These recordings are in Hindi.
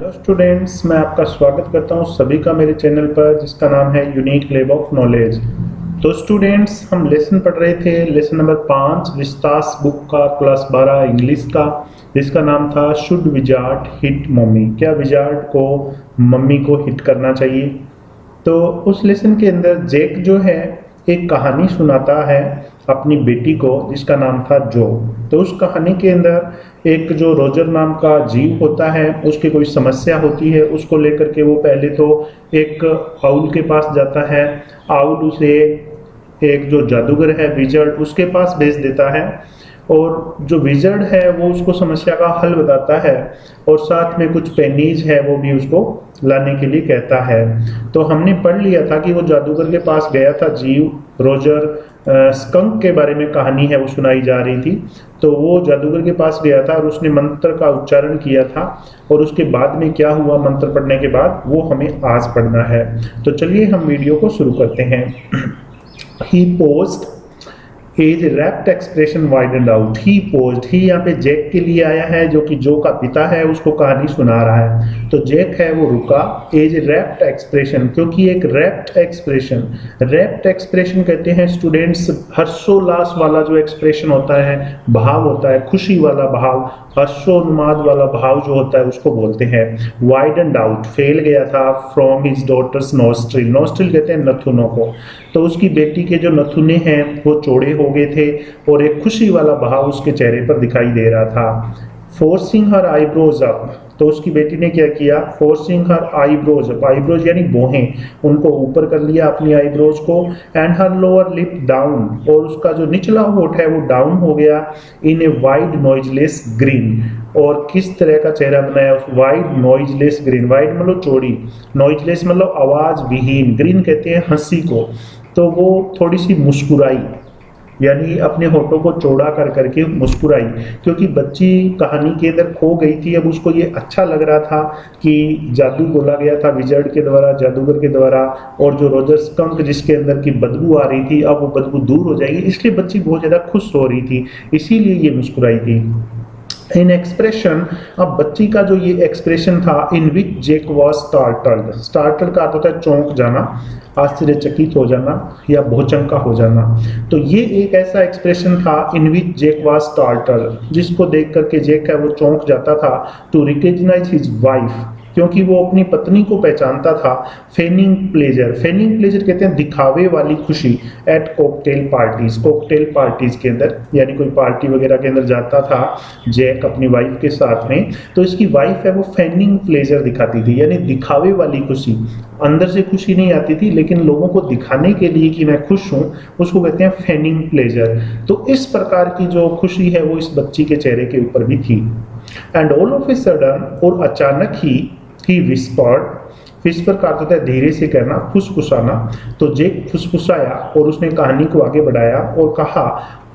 हेलो स्टूडेंट्स, मैं आपका स्वागत करता हूं सभी का मेरे चैनल पर जिसका नाम है यूनिक लैब ऑफ नॉलेज। तो स्टूडेंट्स, हम लेसन पढ़ रहे थे, लेसन नंबर 5 विस्तास बुक का क्लास 12 इंग्लिश का, जिसका नाम था शुड विजार्ड हिट मम्मी। क्या विजार्ड को मम्मी को हिट करना चाहिए? तो उस लेसन के अंदर जैक जो है एक कहानी सुनाता है अपनी बेटी को जिसका नाम था जो। तो उस कहानी के अंदर एक जो रोजर नाम का जीव होता है, उसकी कोई समस्या होती है, उसको लेकर के वो पहले तो एक आउल के पास जाता है। आउल उसे एक जो जादूगर है विजर्ड उसके पास भेज देता है, और जो विजर्ड है वो उसको समस्या का हल बताता है और साथ में कुछ पेनीज है वो भी उसको लाने के लिए कहता है। तो हमने पढ़ लिया था कि वो जादूगर के पास गया था जीव, रोजर स्कंक के बारे में कहानी है वो सुनाई जा रही थी। तो वो जादूगर के पास गया था और उसने मंत्र का उच्चारण किया था, और उसके बाद में क्या हुआ मंत्र पढ़ने के बाद वो हमें आज पढ़ना है। तो चलिए हम वीडियो को शुरू करते हैं। He paused, his rapt expression widened out. He paused. He यहाँ पे जैक के लिए आया है जो कि जो का पिता है उसको कहानी सुना रहा है। तो जैक है वो रुका। एज रैप्ट एक्सप्रेशन, क्योंकि एक रैप्ट एक्सप्रेशन, रैप्ट एक्सप्रेशन कहते हैं स्टूडेंट्स हर्षोल्लास वाला जो एक्सप्रेशन होता है, भाव होता है, खुशी वाला भाव, हर्षोन्माद वाला भाव जो होता है उसको बोलते हैं। वाइडन्ड आउट, फैल गया था from his daughter's nostril. Nostril कहते हैं नथुनों को। तो उसकी बेटी के जो नथुने हैं वो चौड़े हो गए थे और एक खुशी वाला भाव उसके चेहरे पर दिखाई दे रहा था। फोर्सिंग हर आईब्रोज अप, तो उसकी बेटी ने क्या किया? Forcing her eyebrows up, eyebrows यानी भौहें, उनको ऊपर कर लिया अपनी आईब्रोज को। And her lower lip down, और उसका जो निचला होठ है वो डाउन हो गया। इन ए वाइड नॉइजलेस ग्रीन, और किस तरह का चेहरा बनाया? वाइड नॉइजलेस ग्रीन, वाइड मतलब चौड़ी, नॉइजलेस मतलब आवाज विहीन, ग्रीन कहते हैं हंसी को। तो वो थोड़ी सी मुस्कुराई, यानी अपने होठों को चौड़ा कर करके मुस्कुराई, क्योंकि बच्ची कहानी के अंदर खो गई थी। अब उसको ये अच्छा लग रहा था कि जादू बोला गया था विजर्ड के द्वारा, जादूगर के द्वारा, और जो रोजर स्कंक जिसके अंदर की बदबू आ रही थी अब वो बदबू दूर हो जाएगी, इसलिए बच्ची बहुत ज्यादा खुश हो रही थी, इसीलिए ये मुस्कुराई थी। इन एक्सप्रेशन, अब बच्ची का जो ये एक्सप्रेशन था, इन विच जैक वॉज स्टार्टल्ड। स्टार्टल्ड का अर्थ होता है चौंक जाना, आश्चर्यचकित हो जाना या भौचंका हो जाना। तो ये एक ऐसा एक्सप्रेशन था इन विच जैक वॉज स्टार्टल्ड, जिसको देख करके जैक है वो चौंक जाता था। टू रिकॉग्नाइज हिज वाइफ, क्योंकि वो अपनी पत्नी को पहचानता था। फेनिंग प्लेजर, फेनिंग प्लेजर कहते हैं दिखावे वाली खुशी। At cocktail parties, cocktail parties के अंदर, यानी कोई पार्टी वगैरह के अंदर जाता था जैक अपनी वाइफ के साथ में, तो इसकी वाइफ है वो फेनिंग प्लेजर दिखाती थी, यानी दिखावे वाली खुशी। अंदर से खुशी नहीं आती थी लेकिन लोगों को दिखाने के लिए कि मैं खुश हूं, उसको कहते हैं फेनिंग प्लेजर। तो इस प्रकार की जो खुशी है वो इस बच्ची के चेहरे के ऊपर भी थी। And all of a sudden, और अचानक ही विस्पर्ड, विस्पर का अर्थ होता है धीरे से कहना, फुसफुसाना। तो जैक फुसफुसाया और उसने कहानी को आगे बढ़ाया और कहा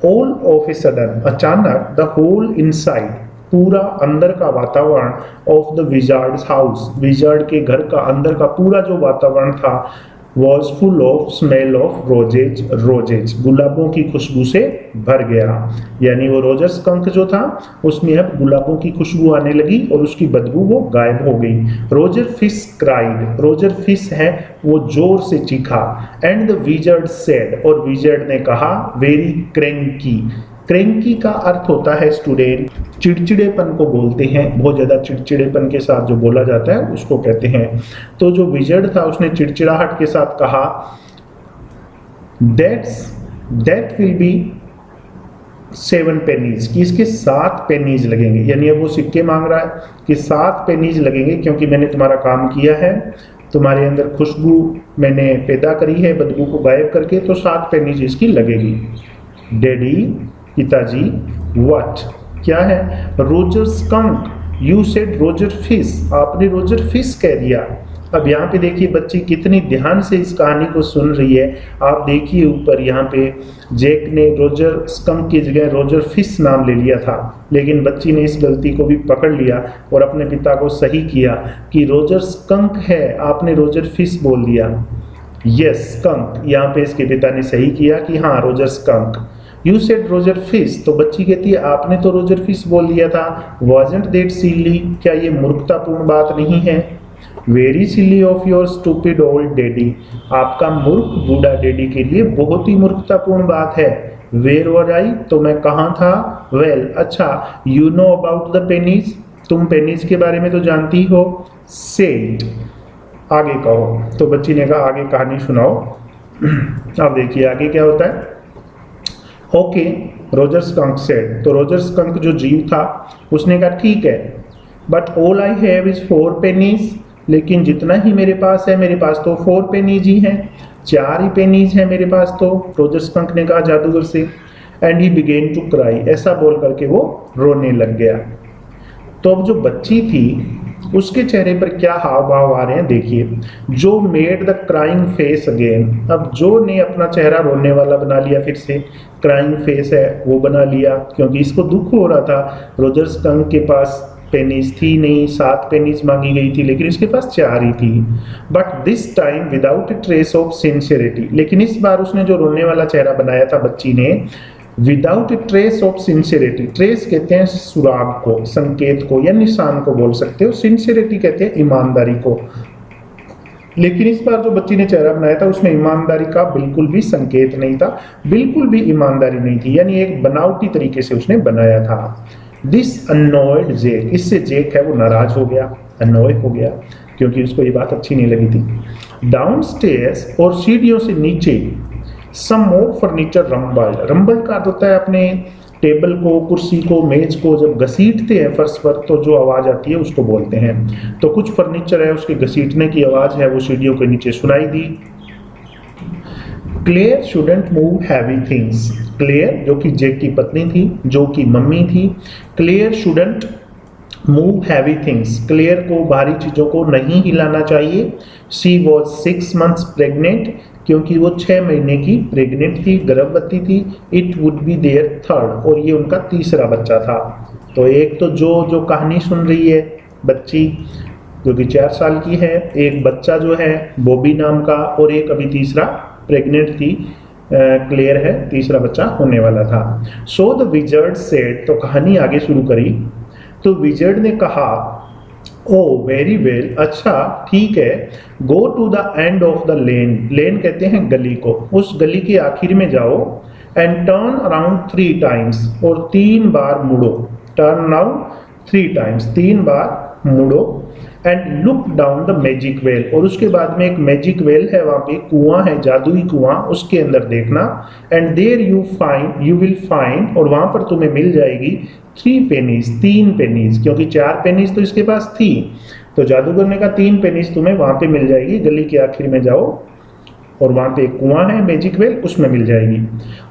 ऑल ऑफ ए सडन, अचानक, द होल इनसाइड, पूरा अंदर का वातावरण, of the Wizards house, wizard के घर का अंदर का पूरा जो वातावरण था, was full of smell of roses, roses, गुलाबों की खुशबू से भर गया। यानी वो रोजर स्कंक जो था उसमें अब गुलाबों की खुशबू आने लगी और उसकी बदबू वो गायब हो गई। Roger fish cried, Roger fish है वो जोर से चीखा। एंड द विजर्ड सेड, और विजर्ड ने कहा वेरी क्रैंकी। क्रैंकी का अर्थ होता है स्टूडेंट चिड़चिड़ेपन को बोलते हैं, बहुत ज्यादा चिड़चिड़ेपन के साथ जो बोला जाता है उसको कहते हैं। तो जो विजर्ड था उसने चिड़चिड़ाहट के साथ कहा दैट विल बी 7 पेनीज, कि इसके 7 पेनीज लगेंगे। यानी अब वो सिक्के मांग रहा है कि 7 पेनीज लगेंगे क्योंकि मैंने तुम्हारा काम किया है, तुम्हारे अंदर खुशबू मैंने पैदा करी है बदबू को गायब करके, तो 7 पेनीज इसकी लगेगी। डैडी, पिताजी, व्हाट, क्या है? Roger skunk, you said Roger fish, आपने रोजर फिश कह दिया। अब यहाँ पे देखिए बच्ची कितनी ध्यान से इस कहानी को सुन रही है। आप देखिए ऊपर यहाँ पे जैक ने रोजर स्कंक की जगह रोजर फिश नाम ले लिया था, लेकिन बच्ची ने इस गलती को भी पकड़ लिया और अपने पिता को सही किया कि रोजर स्कंक है, आपने रोजर फिश बोल दिया। यस स्कंक, यहाँ पे इसके पिता ने सही किया कि हाँ Roger skunk. You said Roger fish, तो बच्ची कहती है आपने तो रोजर फिश बोल दिया था। वाजंट दैट सिली, क्या ये मूर्खतापूर्ण बात नहीं है। Very silly of your stupid old daddy, आपका मूर्ख बूढ़ा डैडी के लिए बहुत ही मूर्खतापूर्ण बात है। वेयर वर आई, तो मैं कहाँ था। वेल अच्छा, you know about the pennies, तुम पेनीज के बारे में तो जानती हो। सेड, आगे कहो। तो बच्ची ने कहा आगे कहानी सुनाओ। अब देखिए आगे क्या होता है। ओके, रोजर स्कंक सेड, तो रोजर स्कंक जो जीव था उसने कहा ठीक है, but all I have is 4 pennies, लेकिन जितना ही मेरे पास है, मेरे पास तो 4 पेनीज ही हैं, 4 ही पेनीज हैं मेरे पास तो। रोजर स्कंक ने कहा जादूगर से। And he began to cry, ऐसा बोल करके वो रोने लग गया। तो अब जो बच्ची थी उसके चेहरे पर क्या हाव भाव आ रहे हैं देखिए। जो made the crying face again, अब जो ने अपना चेहरा रोने वाला बना लिया, फिर से क्राइंग फेस है वो बना लिया, क्योंकि इसको दुख हो रहा था। रोजर स्कंक के पास पेनीज थी नहीं, 7 पेनीज मांगी गई थी, लेकिन इसके पास 4 ही थी। But this time without A trace of sincerity, लेकिन इस बार उसने जो रोने वाला चेहरा बनाया था बच्ची ने, without A trace of sincerity, trace कहते हैं सुराग को, संकेत को या निशान को बोल सकते हो, सिंसियरिटी कहते हैं ईमानदारी को। लेकिन इस बार जो बच्ची ने चेहरा बनाया था उसमें ईमानदारी का बिल्कुल भी संकेत नहीं था, बिल्कुल भी ईमानदारी नहीं थी, यानी एक बनावटी तरीके से उसने बनाया था। दिस अनोयड जेक, इससे जेक है वो नाराज हो गया, अनोय हो गया, क्योंकि उसको ये बात अच्छी नहीं लगी थी। डाउन स्टेयर्स, और सीढ़ियों से नीचे, सम मोर फर्नीचर रंबल, रंबल का अर्थ होता है अपने टेबल को, कुर्सी को, मेज को जब घसीटते हैं फर्श पर तो जो आवाज आती है उसको बोलते हैं। तो कुछ फर्नीचर है उसके घसीटने की आवाज है वो सीढ़ियों के नीचे सुनाई दी। Claire shouldn't move heavy things, Claire जो कि जेक की पत्नी थी, जो कि मम्मी थी, Clare shouldn't move heavy things, Clare को भारी चीजों को नहीं हिलाना चाहिए। शी वॉज 6 months प्रेग्नेंट, क्योंकि वो 6 महीने की प्रेग्नेंट थी, गर्भवती थी। It would be there third, और ये उनका तीसरा बच्चा था। तो एक तो जो कहानी सुन रही है बच्ची जो कि 4 साल की है, एक बच्चा जो है बॉबी नाम का, और एक अभी तीसरा प्रेग्नेंट थी क्लेयर है, तीसरा बच्चा होने वाला था। सो द विजर्ड सेड, तो कहानी आगे शुरू करी। तो विजर्ड ने कहा ओ वेरी वेल, अच्छा ठीक है, go to the end of the lane, lane कहते हैं गली को, उस गली के आखिर में जाओ। एंड टर्न अराउंड 3 times, और 3 बार मुड़ो। टर्न अराउंड 3 times, 3 बार मुड़ो। And look down the magic well, और उसके बाद में एक मैजिक वेल है, वहां पे कुआं है, जादुई कुआं, उसके अंदर देखना। And there you will find, और वहां पर तुम्हें मिल जाएगी 3 pennies, 3 pennies, क्योंकि 4 pennies तो इसके पास थी, तो जादूगर ने कहा 3 pennies तुम्हें वहां पे मिल जाएगी, गली के आखिर में जाओ और वहां पे एक कुआं है मैजिक वेल, उसमें मिल जाएगी।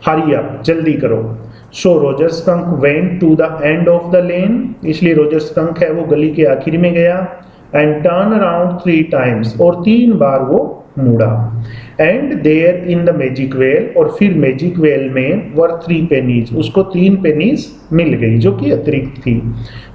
हरी अप, जल्दी करो। So Roger Skunk went to the end of the lane, इसलिए रोजर स्कंक है वो गली के आखिर में गया। एंड टर्न अराउंड 3 times, और 3 बार वो मुड़ा। And there in the magic well, और फिर मैजिक वेल में वर 3 pennies, उसको 3 pennies मिल गई जो कि अतिरिक्त थी।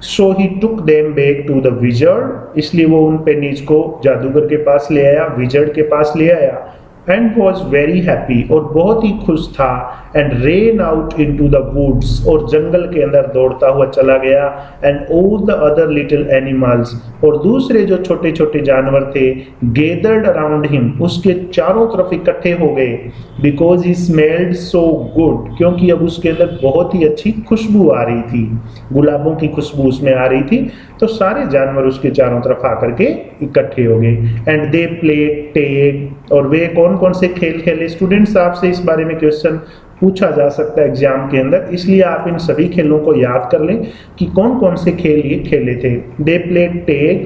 So he took them back to the wizard, इसलिए वो उन pennies को जादूगर के पास ले आया, विजर्ड के पास ले आया। एंड वॉज वेरी हैप्पी, और बहुत ही खुश था। And ran out into the woods, और जंगल के अंदर दौड़ता हुआ चला गया। And all the other little animals, और दूसरे जो छोटे छोटे जानवर थे, गेदर्ड अराउंड हिम, उसके चारों तरफ इकट्ठे हो गए। Because he smelled so good, क्योंकि अब उसके अंदर बहुत ही अच्छी खुशबू आ रही थी, गुलाबों की खुशबू उसमें आ रही थी, तो सारे जानवर उसके चारों तरफ आकर के इकट्ठे हो गए। एंड दे प्ले टैग, और वे कौन कौन से खेल खेले। स्टूडेंट्स आपसे इस बारे में क्वेश्चन पूछा जा सकता है एग्जाम के अंदर, इसलिए आप इन सभी खेलों को याद कर लें कि कौन कौन से खेल ये खेले थे। दे प्ले टैग,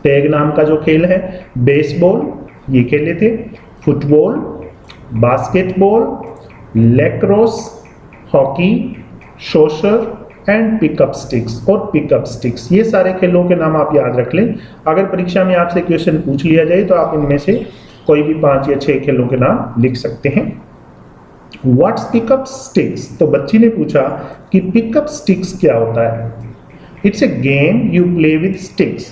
टैग नाम का जो खेल है, बेसबॉल ये खेले थे, football, basketball, lacrosse, hockey, soccer and pickup sticks, और पिकअप स्टिक्स, ये सारे खेलों के नाम आप याद रख लें। अगर परीक्षा में आपसे क्वेश्चन पूछ लिया जाए तो आप इनमें से कोई भी 5 या 6 खेलों के नाम लिख सकते हैं। व्हाट्स पिकअप स्टिक्स, तो बच्ची ने पूछा कि पिकअप स्टिक्स क्या होता है। It's a game you play with sticks,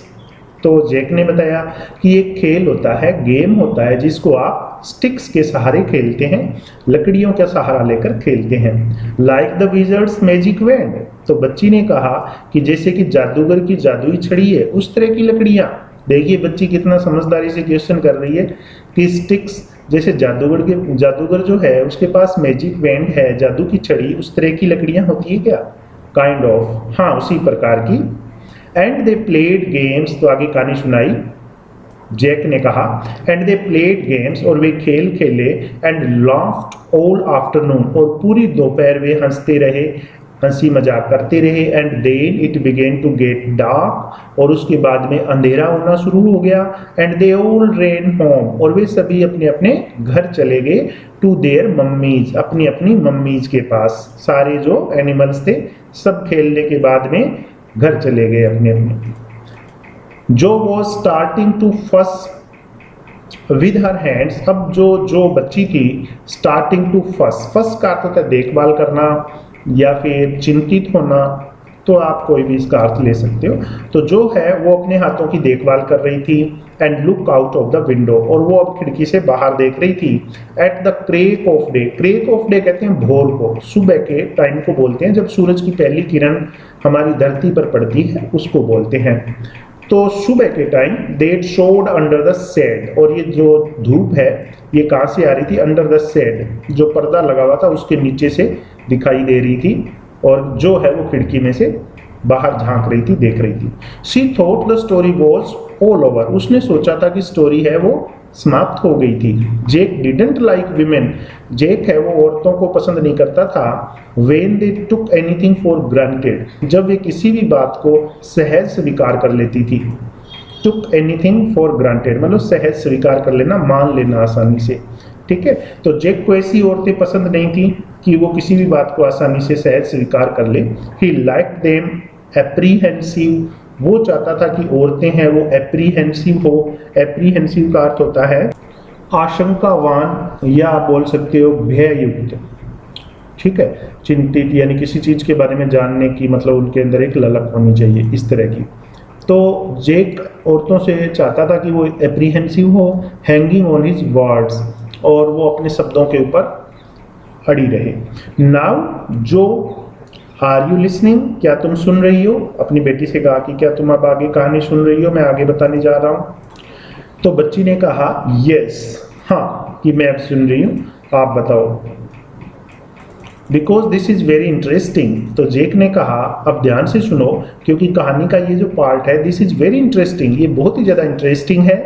तो जैक ने बताया कि एक खेल होता है, गेम होता है जिसको आप स्टिक्स के सहारे खेलते हैं, लकड़ियों का सहारा लेकर खेलते हैं। Like the wizards magic wand, तो बच्ची ने कहा कि जैसे कि जादूगर की जादुई छड़ी है उस तरह की लकड़ियां। देखिए बच्ची कितना समझदारी से क्वेश्चन कर रही है कि स्टिक्स जैसे जादूगर जो है उसके पास मैजिक वैंड है, जादू की छड़ी, उस तरह की लकड़ियां होती है क्या? काइंड ऑफ, हाँ उसी प्रकार की। एंड दे प्लेड गेम्स, तो आगे कहानी सुनाई जैक ने कहा। एंड दे प्लेड गेम्स, और वे खेल खेले। एंड लाफ्ड ऑल आफ्टरनून, और पूरी दोपहर वे हंसते रहे, हंसी मजाक करते रहे। And then it began to get dark, और उसके बाद में अंधेरा होना शुरू हो गया। And they all ran home, और वे सभी अपने अपने घर चले गए। टू देयर मम्मीज, अपनी अपनी मम्मीज के पास। सारे जो एनिमल्स थे सब खेलने के बाद में घर चले गए अपने अपने। जो वो स्टार्टिंग टू फस विद हर हैंड्स, अब जो बच्ची थी स्टार्टिंग टू फस का अर्थ होता है देखभाल करना या फिर चिंतित होना, तो आप कोई भी इसका अर्थ ले सकते हो। तो जो है वो अपने हाथों की देखभाल कर रही थी। And look out of the window, और वो अब खिड़की से बाहर देख रही थी। At the crack of day, crack of day कहते हैं भोर को, सुबह के टाइम को बोलते हैं, जब सूरज की पहली किरण हमारी धरती पर पड़ती है उसको बोलते हैं। तो सुबह के time that showed under the shade, और ये जो धूप है ये कहाँ से आ रही थी? अंडर द शेड, जो पर्दा लगा हुआ था उसके नीचे से दिखाई दे रही थी, और जो है वो खिड़की में से बाहर झांक रही थी, देख रही थी। She thought the story was all over, उसने सोचा था कि स्टोरी है वो समाप्त हो गई थी। जेक डिडंट लाइक विमेन, जेक है वो औरतों को पसंद नहीं करता था। When they took anything for granted, जब वे किसी भी बात को सहज स्वीकार कर लेती थी। टुक एनीथिंग फॉर ग्रांटेड मतलब सहज स्वीकार कर लेना, मान लेना आसानी से, ठीक है। तो जेक को ऐसी औरतें पसंद नहीं थी कि वो किसी भी बात को आसानी से सहज स्वीकार कर ले। ही लाइक्ड देम एप्रीहेंसिव, वो चाहता था कि औरतें हैं वो एप्रीहेंसिव हो। एप्रीहेंसिव का अर्थ होता है आशंकावान, या आप बोल सकते हो भययुक्त, ठीक है, चिंतित, यानी किसी चीज के बारे में जानने की मतलब उनके अंदर एक ललक होनी चाहिए, इस तरह की। तो जेक औरतों से चाहता था कि वो एप्रीहेंसिव हो, हैंगिंग ऑन हिज वर्ड्स, और वो अपने शब्दों के ऊपर अड़ी रहे। नाउ जो आर यू लिसनिंग, क्या तुम सुन रही हो? अपनी बेटी से कहा कि क्या तुम अब आगे कहानी सुन रही हो, मैं आगे बताने जा रहा हूँ। तो बच्ची ने कहा यस, हाँ, कि मैं अब सुन रही हूँ, आप बताओ। Because this is very interesting, तो जेक ने कहा अब ध्यान से सुनो क्योंकि कहानी का ये जो पार्ट है दिस इज वेरी इंटरेस्टिंग, ये बहुत ही ज्यादा इंटरेस्टिंग है।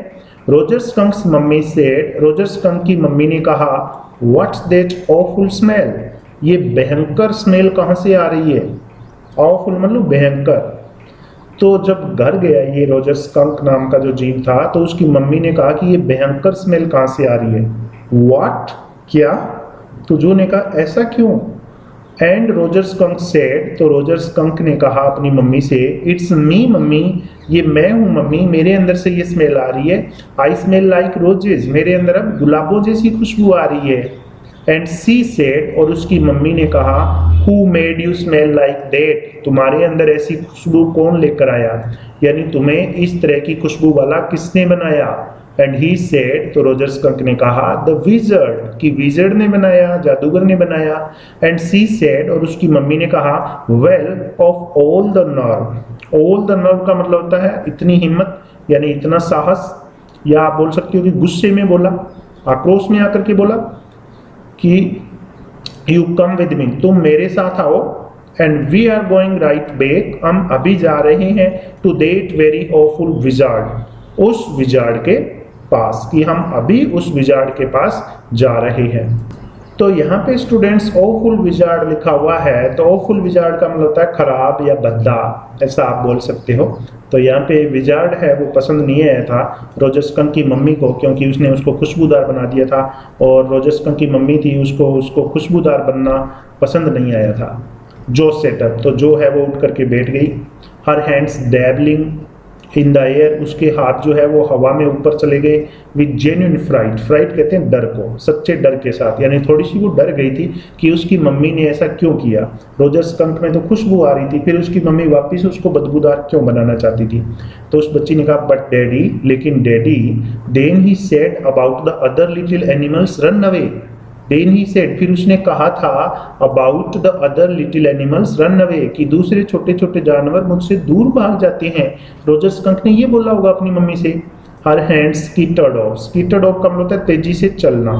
Roger Skunk's mummy said, Roger Skunk की मम्मी ने कहा व्हाट्स दैट ऑफुल स्मेल, ये भयंकर स्मेल कहाँ से आ रही है? ऑफुल मतलब भयंकर। तो जब घर गया ये रोजर स्कंक नाम का जो जीव था, तो उसकी मम्मी ने कहा कि ये भयंकर स्मेल कहाँ से आ रही है? व्हाट, क्या? तो जो ने कहा ऐसा क्यों? एंड रोजर स्कंक सेड, तो रोजर स्कंक ने कहा अपनी मम्मी से इट्स मी मम्मी, ये मैं हूँ मम्मी, मेरे अंदर से ये स्मेल आ रही है। आई स्मेल लाइक रोजेज, मेरे अंदर अब गुलाबों जैसी खुशबू आ रही है। एंड सी सेड, और उसकी मम्मी ने कहा who made you smell like that, तुम्हारे अंदर ऐसी खुशबू कौन लेकर आया, यानी तुम्हें इस तरह की खुशबू वाला किसने बनाया? एंड ही सेड, तो रोजर स्कंक ने कहा द विजर्ड, कि विजर्ड ने बनाया, जादूगर ने बनाया। एंड सी सेड, और उसकी मम्मी ने कहा well of all the nerve, all the nerve का मतलब होता है इतनी हिम्मत, यानी इतना साहस, या आप बोल सकते हो कि गुस्से में बोला, आक्रोश में आकर के बोला कि यू कम विद मी, तुम मेरे साथ आओ। And we are going right back, हम अभी जा रहे हैं to that very awful wizard, उस विजार्ड के पास, कि हम अभी उस विजार्ड के पास जा रहे हैं। तो यहाँ पे स्टूडेंट्स ऑफुल विजार्ड लिखा हुआ है, तो ऑफुल विजार्ड का मतलब होता है खराब या भद्दा, ऐसा आप बोल सकते हो। तो यहाँ पे विजार्ड है वो पसंद नहीं आया था रोजर स्कंक की मम्मी को, क्योंकि उसने उसको खुशबूदार बना दिया था, और रोजर स्कंक की मम्मी थी उसको खुशबूदार बनना पसंद नहीं आया था। जो सेटअप, तो जो है वो उठ करके बैठ गई। Her hands dabbling in the air, उसके हाथ जो है वो हवा में ऊपर चले गए। विद जेन्युइन फ्राइट, फ्राइट कहते हैं डर को, सच्चे डर के साथ, यानी थोड़ी सी वो डर गई थी कि उसकी मम्मी ने ऐसा क्यों किया। रोजर स्कंक में तो खुशबू आ रही थी, फिर उसकी मम्मी वापस उसको बदबूदार क्यों बनाना चाहती थी। तो उस बच्ची ने कहा बट डैडी, लेकिन daddy, then he said about the other little animals run away. Then he said, फिर उसने कहा था about the other little animals run away, कि दूसरे छोटे छोटे जानवर मुझसे दूर भाग जाते हैं। रोजर स्कंक ने ये बोला होगा अपनी मम्मी से। हर हैंड स्कीटर्ड ऑफ, स्कीटर्ड ऑफ का मतलब होता है तेजी से चलना।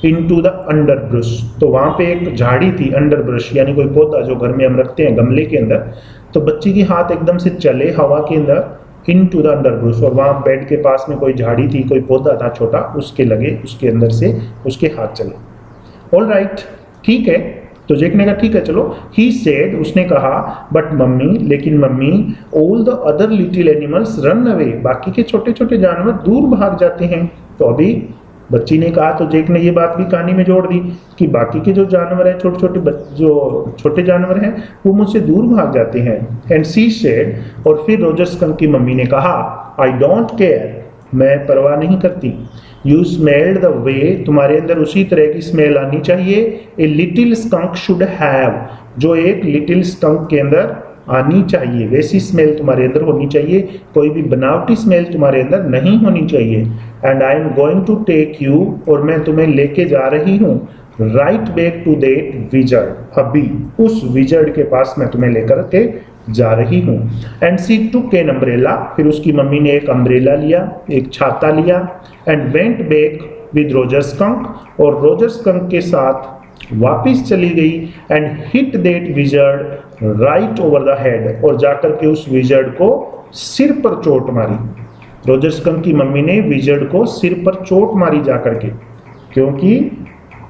इनटू द अंडरब्रश, तो वहां पे एक झाड़ी थी, अंडरब्रश यानी कोई पौधा जो घर में हम रखते हैं गमले के अंदर। तो बच्ची के हाथ एकदम से चले हवा के अंदर इनटू द अंडरब्रश, और वहां बेड के पास में कोई झाड़ी थी, कोई पौधा था छोटा, उसके लगे, उसके अंदर से उसके हाथ चले। ऑल राइट, ठीक है। तो जैक ने कहा ठीक है चलो। ही सेड, उसने कहा बट मम्मी, लेकिन mummy, all the other little animals run away, बाकी के छोटे छोटे जानवर दूर भाग जाते हैं। तो अभी बच्ची ने कहा, तो जैक ने ये बात भी कहानी में जोड़ दी कि बाकी के जो जानवर हैं, छोटे छोटे जो छोटे जानवर हैं, वो मुझसे दूर भाग जाते हैं। एंड शी सेड, और फिर रोजर स्कंक की मम्मी ने कहा आई डोंट केयर, मैं परवाह नहीं करती। यू स्मेल्ड द वे, तुम्हारे अंदर उसी तरह की स्मेल आनी चाहिए a little skunk should have, जो एक लिटिल स्कंक के अंदर आनी चाहिए, वैसी स्मेल तुम्हारे अंदर होनी चाहिए, कोई भी बनावटी स्मेल तुम्हारे अंदर नहीं होनी चाहिए। And I am going to take you, और मैं तुम्हें लेके जा रही हूँ, right back to that wizard, अभी उस विजर्ड के पास मैं तुम्हें लेकर के जा रही हूँ। And she took an umbrella, फिर उसकी मम्मी ने एक अम्ब्रेला लिया, एक छाता लिया। And went back with Roger skunk, और रोजर स्कंक के साथ वापिस चली गई। And hit that wizard right over the head, और जाकर के उस विजर्ड को सिर पर चोट मारी। रोजर स्कंक की मम्मी ने विजर्ड को सिर पर चोट मारी जाकर के, क्योंकि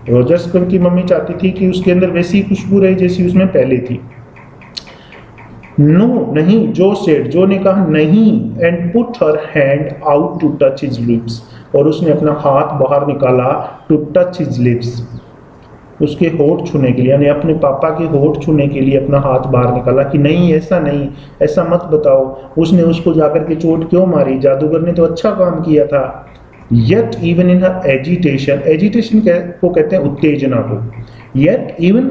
रोजर स्कंक की मम्मी चाहती थी कि उसके अंदर वैसी खुशबू रहे जैसी उसमें पहले थी। नो, नहीं, जो सेड, जो ने कहा नहीं। And put her hand out to touch his lips, और उसने अपना हाथ बाहर निकाला टू टच हिज लिप्स, उसके होठ छूने के लिए, यानी अपने पापा के होठ छूने के लिए अपना हाथ बाहर निकाला कि नहीं, ऐसा नहीं, ऐसा मत बताओ। उसने उसको जाकर के चोट क्यों मारी, जादूगर ने तो अच्छा काम किया था। Yet even in her agitation, agitation को कहते हैं उत्तेजना को, yet even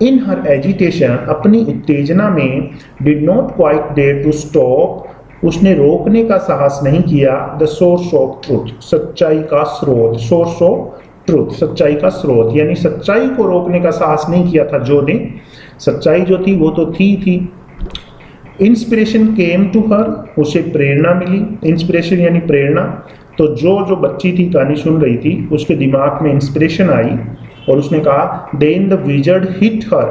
in her agitation, अपनी उत्तेजना में, did not quite dare to stop, उसने रोकने का साहस नहीं किया, द सोर्स ऑफ ट्रूथ, सच्चाई का स्रोत, सोर्स ऑफ ट्रूथ, सच्चाई का स्रोत, यानी सच्चाई को रोकने का साहस नहीं किया था जो ने। सच्चाई जो थी वो तो थी। इंस्पिरेशन केम टू हर, उसे प्रेरणा मिली, इंस्पिरेशन यानी प्रेरणा। तो जो बच्ची थी कहानी सुन रही थी, उसके दिमाग में इंस्पिरेशन आई, और उसने कहा देन द विजर्ड हिट हर,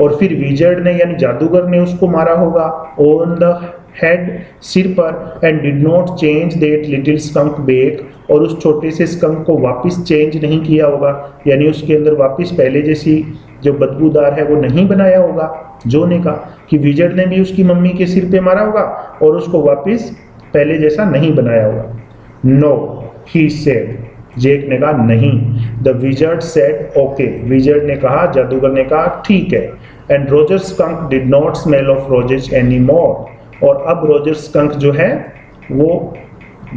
और फिर विजर्ड ने यानी जादूगर ने उसको मारा होगा ऑन द हेड, सिर पर। And did not change that little skunk back, और उस छोटे से स्कंक को वापस चेंज नहीं किया होगा, यानी उसके अंदर वापस पहले जैसी जो बदबूदार है वो नहीं बनाया होगा। जो ने कहा कि विजर्ड ने भी उसकी मम्मी के सिर पे मारा होगा और उसको वापस पहले जैसा नहीं बनाया होगा। नो, ही सेड, जेक ने कहा नहीं। The wizard said okay, wizard ने कहा, जादूगर ने कहा ठीक है। And Roger skunk did not smell of roses any more, और अब रोजर स्कंक जो है वो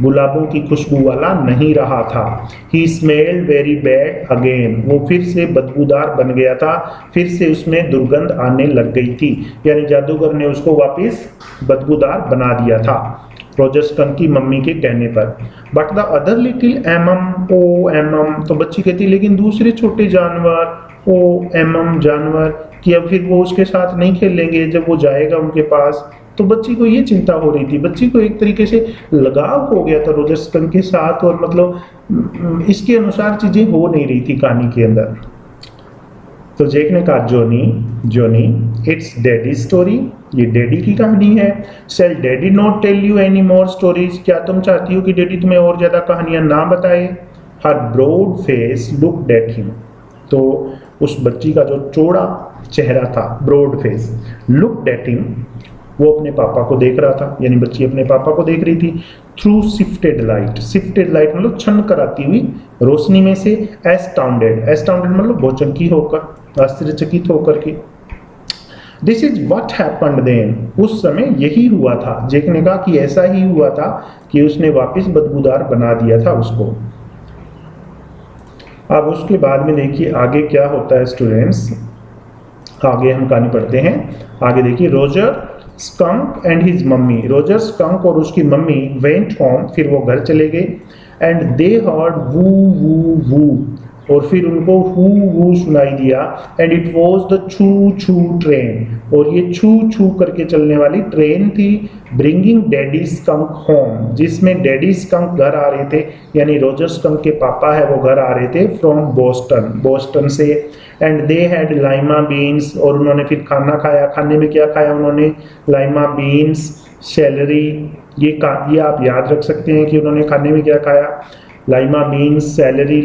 गुलाबों की खुशबू वाला नहीं रहा था। ही स्मेल्ड वेरी बैड अगेन, वो फिर से बदबूदार बन गया था, फिर से उसमें दुर्गंध आने लग गई थी, यानी जादूगर ने उसको वापस बदबूदार बना दिया था रोजर स्कंक की मम्मी के कहने पर। बट द अदर लिटिल एमम, ओ एमम, तो बच्ची कहती लेकिन दूसरे छोटे जानवर, ओ एमम जानवर, कि अब फिर वो उसके साथ नहीं खेलेंगे जब वो जाएगा उनके पास। तो बच्ची को ये चिंता हो रही थी, बच्ची को एक तरीके से लगाव हो गया था रोजर स्कंक के साथ, और मतलब इसके अनुसार चीजें हो नहीं रही थी कहानी के अंदर। तो जेक ने कहा जोनी इट्स डैडी स्टोरी, ये डैडी की कहानी है। Shall daddy not tell you any more stories, क्या तुम चाहती हो कि डैडी तुम्हें और ज्यादा कहानियां ना बताए। Her broad face looked at him, तो उस बच्ची का जो चौड़ा चेहरा था, broad face, looked at him, वो अपने पापा को देख रहा था, यानी बच्ची अपने पापा को देख रही थी। Through shifted light, shifted light मतलब छन कर आती हुई रोशनी में से। एस्टाउंडेड, एस्टाउंडेड मतलब भौचक्की होकर, आश्चर्यचकित होकर के। This is what happened then, उस समय यही हुआ था। जैक ने कहा कि ऐसा ही हुआ था कि उसने वापस बदबूदार बना दिया था उसको। अब उसके बाद में देखिए आगे क्या होता है स्टूडेंट्स, आगे हम कहानी पढ़ते हैं। आगे देखिए, Roger skunk and his mummy, Roger skunk और उसकी मम्मी वेंट होम, फिर वो घर चले गए। एंड दे हर्ड वू वू वू, और फिर उनको हू वू सुनाई दिया। एंड इट वॉज द छू छू ट्रेन, और ये छू छू करके चलने वाली ट्रेन थी, ब्रिंगिंग डैडी स्कंक होम, जिसमें डैडी स्कंक घर आ रहे थे, यानी रोजर स्कंक के पापा है वो घर आ रहे थे फ्रॉम बोस्टन, बोस्टन से। एंड दे हैड लाइमा बीन्स, और उन्होंने फिर खाना खाया। खाने में क्या खाया उन्होंने? लाइमा बीन्स, सेलरी, ये आप याद रख सकते हैं कि उन्होंने खाने में क्या खाया। Lima beans, celery,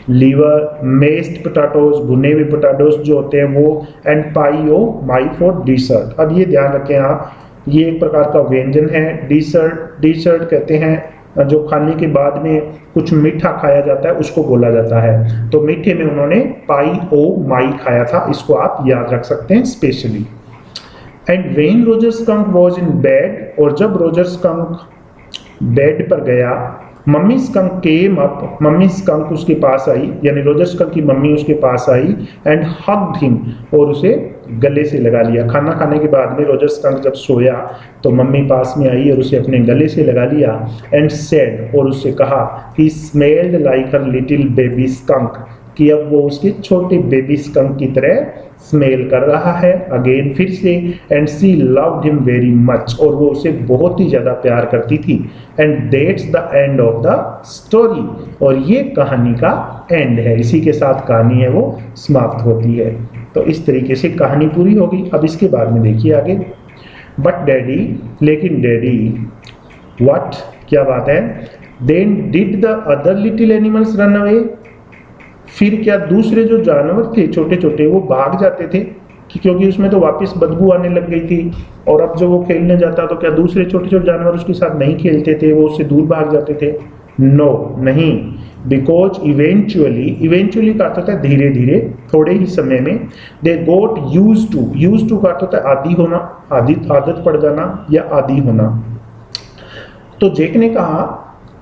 liver, mashed potatoes, भुने हुए पोटैटोज जो होते हैं वो, एंड पाइयो माई फॉर डिसर्ट। अब ये ध्यान रखें आप, ये एक प्रकार का व्यंजन है। डिसर्ट कहते हैं जो खाने के बाद में कुछ मीठा खाया जाता है उसको बोला जाता है। तो मीठे में उन्होंने पाई ओ माई खाया था, इसको आप याद रख सकते हैं specially. And when Roger skunk was in bed, और जब रोजर स्कंक बेड पर गया, mummy skunk came up, mummy skunk उसके पास आई, यानी रोजर स्कंक की मम्मी उसके पास आई। एंड हग्ड हिम, और उसे गले से लगा लिया। खाना खाने के बाद में रोजर स्कंक जब सोया तो मम्मी पास में आई और उसे अपने गले से लगा लिया। एंड सेड, और उससे कहा, he smelled like a little baby skunk, कि अब वो उसके छोटे बेबी स्कंक की तरह स्मेल कर रहा है। अगेन फिर से, and she loved him very much, और वो उसे बहुत ही ज़्यादा प्यार करती थी। And that's the end of the story, और ये कहानी का एंड है, इसी के साथ कहानी है वो समाप्त होती है। तो इस तरीके से कहानी पूरी होगी। अब इसके बाद में देखिए आगे, बट डैडी, लेकिन डैडी, व्हाट, क्या बात है, then did the other little animals run away, फिर क्या दूसरे जो जानवर थे छोटे छोटे वो भाग जाते थे, कि क्योंकि उसमें तो वापस बदबू आने लग गई थी। और अब जब वो खेलने जाता तो क्या दूसरे छोटे छोटे जानवर उसके साथ नहीं खेलते थे, वो उससे दूर भाग जाते थे? नो, नहीं। बिकॉज इवेंचुअली का अर्थ होता है धीरे धीरे, थोड़े ही समय में। दे गोट यूज टू का अर्थ होता है आदी होना, आदत पड़ जाना या आदी होना। तो जैक ने कहा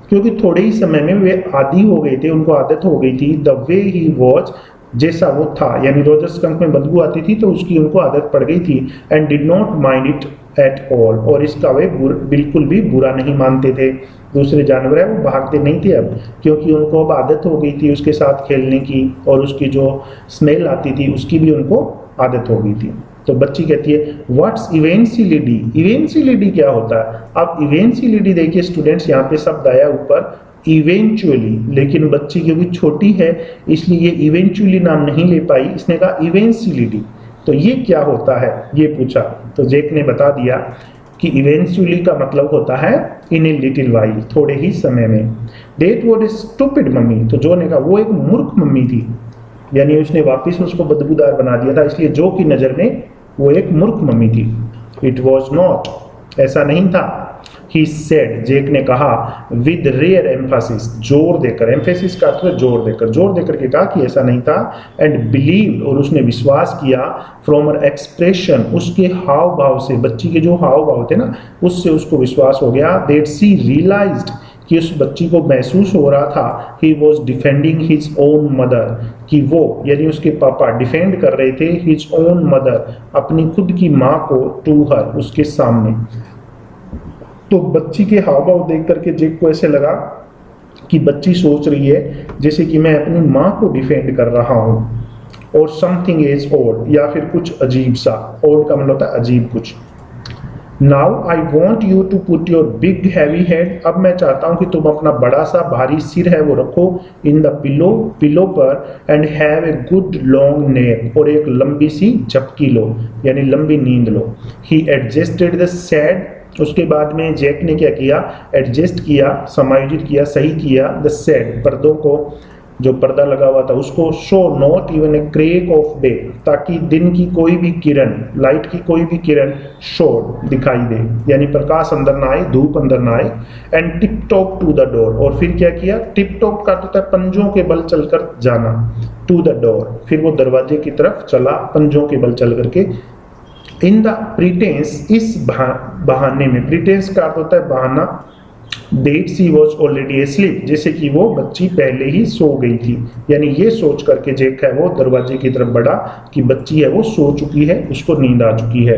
क्योंकि थोड़े ही समय में वे आदी हो गए थे, उनको आदत हो गई थी। द वे ही वॉज, जैसा वो था, यानी रोजर स्कंक में बदबू आती थी तो उसकी उनको आदत पड़ गई थी। And did not mind it at all, और इसका वे बिल्कुल भी बुरा नहीं मानते थे। दूसरे जानवर है वो भागते नहीं थे अब, क्योंकि उनको अब आदत हो गई थी उसके साथ खेलने की, और उसकी जो स्मेल आती थी उसकी भी उनको आदत हो गई थी। तो बच्ची कहती है व्हाट्स इवेंचुअली, इवेंचुअली क्या होता है? अब इवेंचुअली देखिए स्टूडेंट्स, यहाँ पे शब्द आया ऊपर इवेंचुअली, लेकिन बच्ची क्योंकि छोटी है इसलिए ये इवेंचुअली नाम नहीं ले पाई, इसने कहा इवेंचुअली। तो ये क्या होता है ये पूछा, तो जैक ने बता दिया कि इवेंचुअली का मतलब होता है इन ए लिटिल वाइल, थोड़े ही समय में। That was a stupid mummy, तो जो ने कहा वो एक मूर्ख मम्मी थी, यानी उसने वापस उसको बदबूदार बना दिया था, इसलिए जो की नज़र में वो एक मूर्ख मम्मी थी। इट वॉज नॉट, ऐसा नहीं था। ही सेड, जेक ने कहा विद रेयर एम्फेसिस, जोर देकर, एम्फेसिस का अर्थ है जोर देकर के कहा कि ऐसा नहीं था। एंड बिलीव, और उसने विश्वास किया, फ्रॉम हर एक्सप्रेशन, उसके हाव भाव से, बच्ची के जो हाव भाव थे ना उससे उसको विश्वास हो गया। दैट शी रियलाइज्ड, कि उस बच्ची को महसूस हो रहा था he was defending his own mother, कि वो यानी उसके पापा डिफेंड कर रहे थे हिज ओन मदर, अपनी खुद की माँ को, टू हर, उसके सामने। तो बच्ची के हाव भाव देख करके जेक को ऐसे लगा कि बच्ची सोच रही है जैसे कि मैं अपनी माँ को डिफेंड कर रहा हूँ। और समथिंग इज ओड, या फिर कुछ अजीब सा, ओड का मतलब होता है अजीब कुछ। Now I want you to put your big heavy head, अब मैं चाहता हूं कि तुम अपना बड़ा सा भारी सिर है वो रखो इन द पिलो पर, and have a good long nap, और एक लंबी सी झपकी लो, यानी लंबी नींद लो। ही एडजस्टेड द सेड, उसके बाद में जैक ने क्या किया, एडजस्ट किया, समायोजित किया, सही किया, द सेड, पर्दों को, जो पर्दा लगा हुआ था उसको, show not even a crack of day, ताकि दिन की कोई भी किरण, लाइट की कोई भी किरण शो दिखाई दे, यानी प्रकाश अंदर ना आए, धूप अंदर ना आए। And tip top to the door, और फिर क्या किया, टिप टॉप का होता है पंजों के बल चलकर जाना, टू द डोर, फिर वो दरवाजे की तरफ चला पंजों के बल चल करके। इन द प्रीटेंस, इस बहाने में, प्रीटेंस का अर्थ होता है बहाना, that she was already asleep, जैसे कि वो बच्ची पहले ही सो गई थी, यानी ये सोच करके जैक है वो दरवाजे की तरफ बढ़ा कि बच्ची है वो सो चुकी है, उसको नींद आ चुकी है।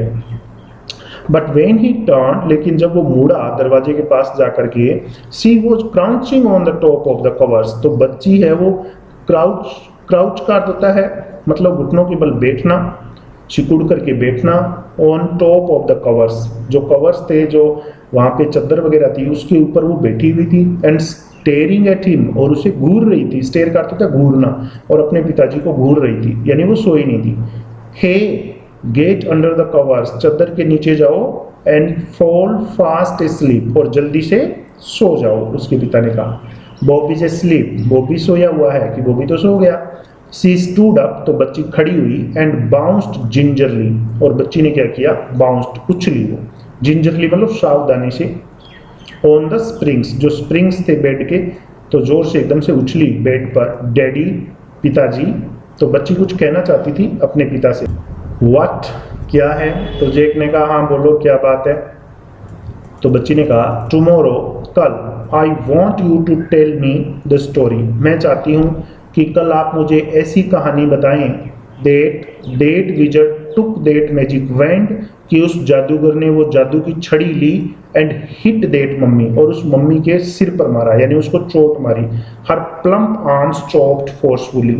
बट वेन ही टर्न, लेकिन जब वो मुड़ा दरवाजे के पास जाकर के, she was crouching on the top of the covers, तो बच्ची है वो क्राउच का अर्थ होता है मतलब घुटनों के बल बैठना, सिकुड़ करके बैठना, on top of the covers, जो कवर्स थे, जो वहां पे चादर वगैरह थी उसके ऊपर वो बैठी हुई थी। एंड स्टेयरिंग एट हिम, और उसे घूर रही थी, स्टेयर का अर्थ होता है घूरना, और अपने पिताजी को घूर रही थी, यानी वो सोई नहीं थी। हे गेट अंडर द कवर्स, चादर के नीचे जाओ, एंड फॉल फास्ट एस्लीप, और जल्दी से सो जाओ, उसके पिता ने कहा। बॉबी इज एस्लीप, बॉबी सोया हुआ है, कि बॉबी तो सो गया। सी स्टूड अप, तो बच्ची खड़ी हुई, एंड बाउंस्ड जिंजरली, और बच्ची ने क्या किया, बाउंस्ड, उछली वो, जिंजरली मतलब सावधानी से, ऑन द स्प्रिंग्स, जो स्प्रिंग्स थे बेड के, तो जोर से एकदम से उछली बेड पर। डैडी, पिताजी, तो बच्ची कुछ कहना चाहती थी अपने पिता से। व्हाट, क्या है, तो जैक ने कहा हाँ बोलो क्या बात है, तो बच्ची ने कहा टुमारो, कल, I want you to tell me the story, मैं चाहती हूँ कि कल आप मुझे ऐसी कहानी बताएं, that wizard took that magic wand, कि उस जादूगर ने वो जादू की छड़ी ली, एंड हिट दैट मम्मी, और उस मम्मी के सिर पर मारा, यानी उसको चोट मारी। हर प्लम्प आर्म्स चॉप्ड फोर्सफुली,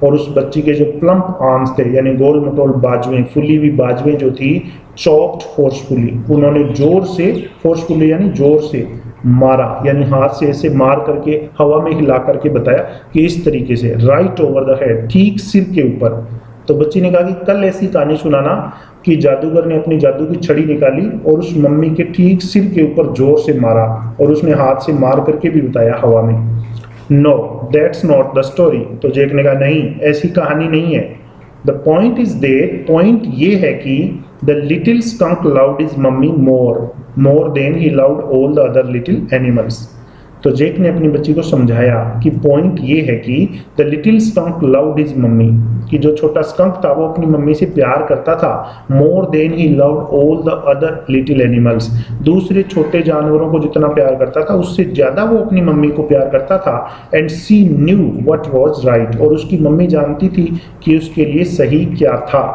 और उस बच्ची के जो प्लम्प आर्म्स थे, यानी गोल मटोल बाजुएं, फुली हुई बाजुएं जो थी, चॉप्ड फोर्सफुली, उन्होंने जोर से, फोर्सफुली यानी जोर से मारा, यानी हाथ से ऐसे मार करके हवा में हिला करके बताया कि इस तरीके से, राइट ओवर द हेड, ठीक सिर के ऊपर। तो बच्ची ने कहा कि कल ऐसी कहानी सुनाना कि जादूगर ने अपनी जादू की छड़ी निकाली और उस मम्मी के ठीक सिर के ऊपर जोर से मारा, और उसने हाथ से मार करके भी बताया हवा में। No that's not the story, तो जैक ने कहा नहीं ऐसी कहानी नहीं है। The point is that, point ये है कि the little skunk loved his mummy more than he loved all the other little animals. तो जैक ने अपनी बच्ची को समझाया कि पॉइंट ये है कि the little skunk loved his mummy, कि जो छोटा स्कंक था वो अपनी मम्मी से प्यार करता था, more than he loved all the other little animals, दूसरे छोटे जानवरों को जितना प्यार करता था उससे ज्यादा वो अपनी मम्मी को प्यार करता था। And she knew what was right, और उसकी मम्मी जानती थी कि उसके लिए सही क्या था।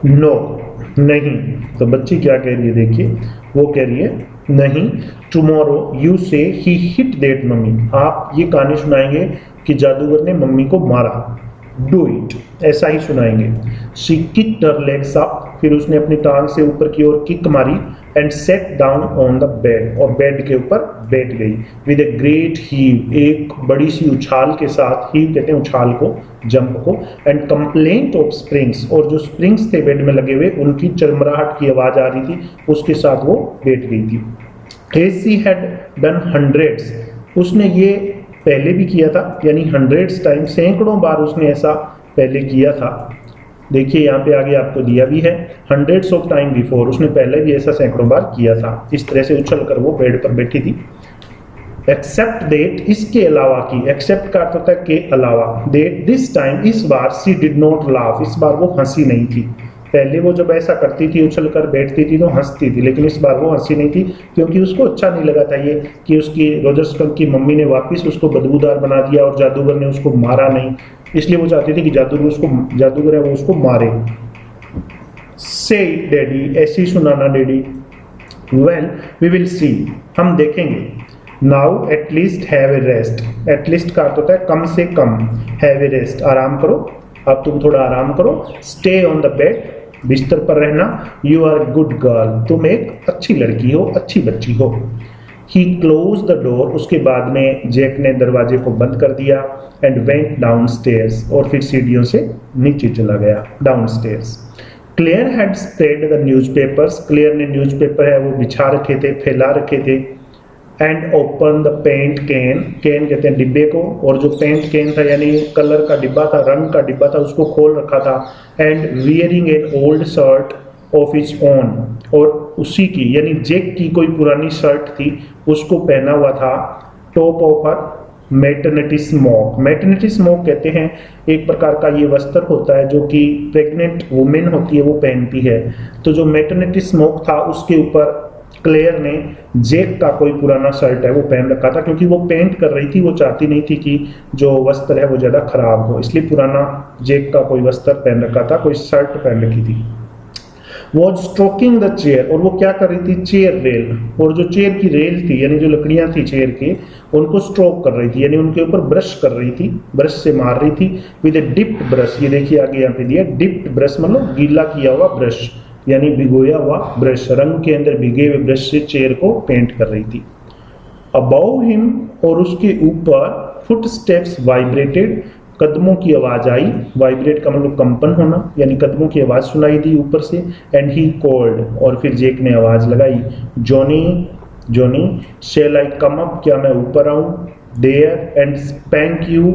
नो, नहीं, तो बच्ची क्या कह रही है देखिए, वो कह रही है नहीं, टुमारो यू से ही हिट दैट मम्मी, आप ये कहानी सुनाएंगे कि जादूगर ने मम्मी को मारा, डू इट, ऐसा ही सुनाएंगे। She kicked her legs up, फिर उसने अपनी टांग से ऊपर की ओर किक मारी, and set down on the bed, और बेड के ऊपर बैठ गई। विद ए ग्रेट हीव, एक बड़ी सी उछाल के साथ, हीव कहते हैं उछाल को, जंप को। एंड कंप्लेंट ऑफ स्प्रिंग्स, और जो स्प्रिंग्स थे बेड में लगे हुए उनकी चरमराहट की आवाज आ रही थी, उसके साथ वो बैठ गई थी। As she had done hundreds, उसने ये पहले भी किया था, यानी हंड्रेड्स टाइम, सैकड़ों बार उसने ऐसा पहले किया था। देखिए यहाँ पे आगे आपको दिया भी है, हंड्रेड्स ऑफ टाइम बिफोर, उसने पहले भी ऐसा सैकड़ों बार किया था, इस तरह से उछल कर वो बेड पर बैठी थी। एक्सेप्ट दैट, इसके अलावा की, एक्सेप्ट का अर्थ होता है के अलावा, दैट दिस टाइम, इस बार, शी डिड नॉट लाफ, इस बार वो हंसी नहीं थी। पहले वो जब ऐसा करती थी, उछल कर बैठती थी तो हंसती थी, लेकिन इस बार वो हंसी नहीं थी, क्योंकि उसको अच्छा नहीं लगा था ये कि उसकी रोजर स्कंक की मम्मी ने वापस उसको बदबूदार बना दिया और जादूगर ने उसको मारा नहीं, इसलिए वो चाहती थी कि जादूगर है वो उसको मारे। से डैडी, ऐसी सुनाना daddy. Well we will see, हम देखेंगे। Now at least have a rest, at least का अर्थ होता है कम से कम, हैव ए रेस्ट, आराम करो, अब तुम थोड़ा आराम करो। स्टे ऑन द बेड, बिस्तर पर रहना। यू आर गुड गर्ल, तुम एक अच्छी लड़की हो, अच्छी बच्ची हो। ही क्लोज द डोर, उसके बाद में जैक ने दरवाजे को बंद कर दिया। एंड वेंट डाउन स्टेयर्स, और फिर सीढ़ियों से नीचे चला गया, downstairs. Clare had spread the newspapers, Clare ने न्यूज़पेपर है वो बिछा रखे थे, फैला रखे थे। And open the paint can, can कहते हैं डिब्बे को, और जो पेंट कैन था यानी कलर का डिब्बा था, रंग का डिब्बा था, उसको खोल रखा था। And wearing an old shirt of is own, और उसी की यानी जैक की कोई पुरानी शर्ट थी उसको पहना हुआ था। Top of her maternity smoke, maternity smoke कहते हैं एक प्रकार का ये वस्त्र होता है जो कि प्रेग्नेंट वुमेन होती है वो पहनती है। तो जो मैटरनिटी स्मोक था उसके ऊपर क्लेयर ने जैक का कोई पुराना शर्ट है वो पहन रखा था, क्योंकि वो पेंट कर रही थी, वो चाहती नहीं थी कि जो वस्त्र है वो ज़्यादा खराब हो, इसलिए पुराना जैक का कोई वस्त्र पहन रखा था, कोई शर्ट पहन रखी थी। वॉज स्ट्रोकिंग द चेयर, और वो क्या कर रही थी, चेयर रेल, और जो चेयर की रेल थी यानी जो लकड़ियां थी चेयर के उनको स्ट्रोक कर रही थी, यानी उनके ऊपर ब्रश कर रही थी, ब्रश से मार रही थी। विद ए डिप्ड ब्रश, ये देखिए आगे यहाँ पे दिया डिप्ड ब्रश, मतलब गीला किया हुआ ब्रश यानी भिगोया हुआ ब्रश, रंग के अंदर भिगे हुए ब्रश से चेयर को पेंट कर रही थी। अबाउ हिम, और उसके ऊपर फुट स्टेप्स वाइब्रेटेड, कदमों की आवाज आई, वाइब्रेट का मतलब कंपन होना, यानी कदमों की आवाज सुनाई दी ऊपर से। एंड ही कॉल्ड, और फिर जैक ने आवाज लगाई, जॉनी जॉनी शैल आई कम अप, क्या मैं ऊपर आऊं, देयर एंड स्पैंक यू,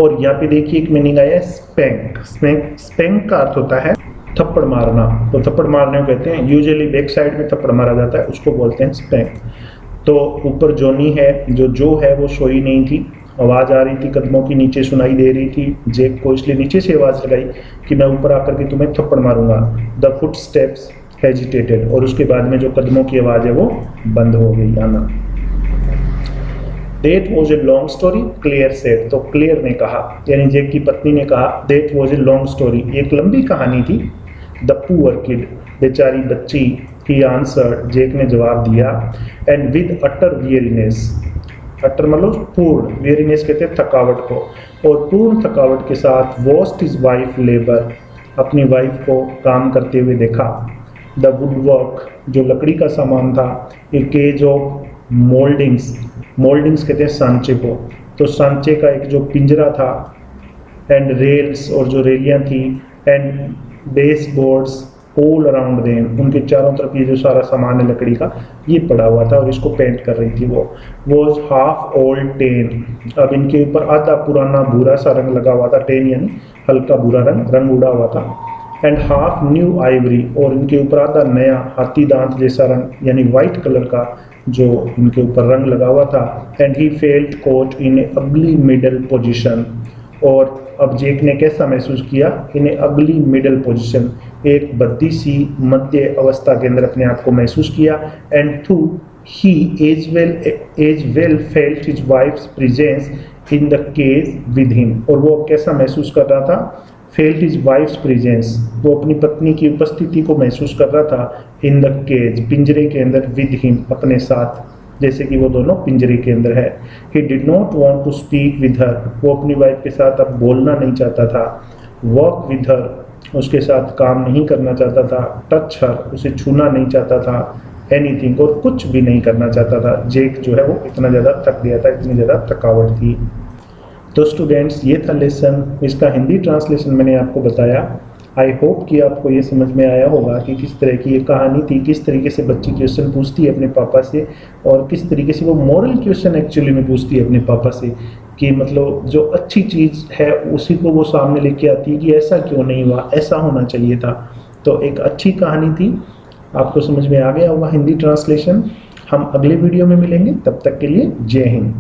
और यहाँ पे देखिए एक मीनिंग आया है स्पैंक, स्पैंक का अर्थ होता है थप्पड़ मारना, तो थप्पड़ मारने को कहते हैं, यूजुअली बैक साइड में थप्पड़ मारा जाता है उसको बोलते हैं स्पैंक। तो ऊपर जॉनी है, जो है वो सोई नहीं थी, आवाज़ आ रही थी कदमों की, नीचे सुनाई दे रही थी जैक को, इसलिए नीचे से आवाज़ लगाई कि मैं ऊपर आकर के तुम्हें थप्पड़ मारूंगा। द फुट स्टेप्स हेजिटेटेड, और उसके बाद में जो कदमों की आवाज़ है वो बंद हो गई आना। That was a long story, clear said, तो क्लियर ने कहा यानी जैक की पत्नी ने कहा that was a long story, एक लंबी कहानी थी। The poor kid, बेचारी बच्ची, he answered, जैक ने जवाब दिया। And with utter weariness, अटर मतलब पूर्ण, वेरीनेस कहते हैं थकावट को, और पूर्ण थकावट के साथ वॉस्ट हिज वाइफ लेबर, अपनी वाइफ को काम करते हुए देखा। द वुड वर्क, जो लकड़ी का सामान था, a cage of mouldings, mouldings कहते हैं सांचे को, तो सांचे का एक जो पिंजरा था, एंड रेल्स, और जो रेलियाँ थी, and base boards all around them, उनके चारों तरफ ये जो सारा सामान है लकड़ी का ये पड़ा हुआ था, और इसको पेंट कर रही थी वो। वॉज हाफ ओल्ड टेन, अब इनके ऊपर आधा पुराना भूरा सा रंग लगा हुआ था, टेन यानी हल्का भूरा रंग उड़ा हुआ था। एंड हाफ न्यू आइवरी, और इनके ऊपर आधा नया हाथी दांत जैसा रंग यानी वाइट कलर का जो इनके ऊपर रंग लगा हुआ था। एंड ही फेल्ट कोट इन ए अगली मिडल पोजिशन, और अब जैक ने कैसा महसूस किया, इन ए अगली मिडल पोजिशन, एक बद्दी सी मध्य अवस्था के अंदर अपने आप को महसूस किया। And to he as well felt his wife's presence in the cage with him, और वो कैसा महसूस कर रहा था, फेल्ट हिज वाइफ्स प्रेजेंस, वो अपनी पत्नी की उपस्थिति को महसूस कर रहा था, इन द केज, पिंजरे के अंदर, विद हिम, अपने साथ, जैसे कि वो दोनों पिंजरे के अंदर है। He did not want to speak with her, वो अपनी वाइफ के साथ अब बोलना नहीं चाहता था। वर्क विद हर, उसके साथ काम नहीं करना चाहता था। टच हर, उसे छूना नहीं चाहता था। एनीथिंग, और कुछ भी नहीं करना चाहता था। जैक जो है वो इतना ज़्यादा थक गया था, इतनी ज़्यादा थकावट थी। तो स्टूडेंट्स ये था लेसन, इसका हिंदी ट्रांसलेशन मैंने आपको बताया। आई होप कि आपको ये समझ में आया होगा कि किस तरह की ये कहानी थी, किस तरीके से बच्ची क्वेश्चन पूछती है अपने पापा से, और किस तरीके से वो मॉरल क्वेश्चन एक्चुअली में पूछती है अपने पापा से, कि मतलब जो अच्छी चीज़ है उसी को वो सामने लेके आती है कि ऐसा क्यों नहीं हुआ, ऐसा होना चाहिए था। तो एक अच्छी कहानी थी, आपको समझ में आ गया होगा हिंदी ट्रांसलेशन। हम अगले वीडियो में मिलेंगे, तब तक के लिए जय हिंद।